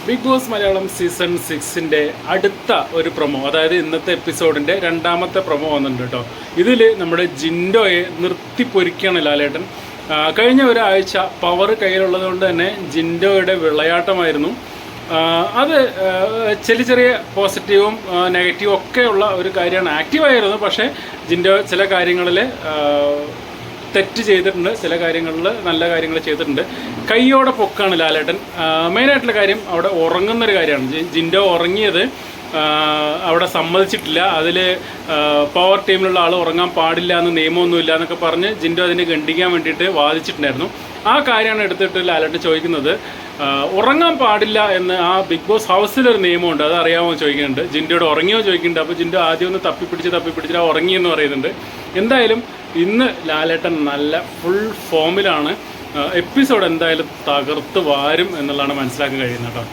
Big boss Malayalam season 6-ന്റെ അടുത്ത ഒരു promo, അതായത് ഇന്നത്തെ എപ്പിസോഡിൻ്റെ രണ്ടാമത്തെ പ്രൊമോ വന്നിട്ടുണ്ട് കേട്ടോ. ഇതിൽ നമ്മുടെ ജിൻഡോയെ നിർത്തിപ്പൊരിക്കുകയാണ് ലാലേട്ടൻ. കഴിഞ്ഞ ഒരാഴ്ച പവർ കയ്യിലുള്ളത് കൊണ്ട് തന്നെ ജിൻഡോയുടെ വിളയാട്ടമായിരുന്നു. അത് ചെറിയ പോസിറ്റീവും നെഗറ്റീവും ഒക്കെ ഉള്ള ഒരു കാര്യമാണ്. ആക്റ്റീവായിരുന്നു, പക്ഷേ ജിൻഡോ ചില കാര്യങ്ങളിൽ തെറ്റ് ചെയ്തിട്ടുണ്ട്, ചില കാര്യങ്ങളിൽ നല്ല കാര്യങ്ങൾ ചെയ്തിട്ടുണ്ട്. കൈയോടെ പൊക്കാണ് ലാലേട്ടൻ. മെയിനായിട്ടുള്ള കാര്യം അവിടെ ഉറങ്ങുന്നൊരു കാര്യമാണ്. ജിൻഡോ ഉറങ്ങിയത് അവിടെ സമ്മതിച്ചിട്ടില്ല. അതിൽ പവർ ടീമിലുള്ള ആൾ ഉറങ്ങാൻ പാടില്ല എന്ന് നിയമമൊന്നുമില്ല എന്നൊക്കെ പറഞ്ഞ് ജിൻഡോ അതിനെ ഖണ്ഡിക്കാൻ വേണ്ടിയിട്ട് വാദിച്ചിട്ടുണ്ടായിരുന്നു. ആ കാര്യമാണ് എടുത്തിട്ട് ലാലേട്ടൻ ചോദിക്കുന്നത്. ഉറങ്ങാൻ പാടില്ല എന്ന് ആ ബിഗ് ബോസ് ഹൗസിലൊരു നിയമമുണ്ട്, അത് അറിയാമോ ചോദിക്കുന്നുണ്ട്. ജിൻഡോയോട് ഉറങ്ങിയോ ചോദിക്കുന്നുണ്ട്. അപ്പോൾ ജിൻഡോ ആദ്യം ഒന്ന് തപ്പിപ്പിടിച്ചിട്ട് ഉറങ്ങിയെന്ന് പറയുന്നുണ്ട്. എന്തായാലും ഇന്ന് ലാലേട്ടൻ നല്ല ഫുൾ ഫോമിലാണ്. എപ്പിസോഡ് എന്തായാലും തകർത്ത് വാരും എന്നുള്ളതാണ് മനസ്സിലാക്കാൻ കഴിയുന്നത് കേട്ടോ.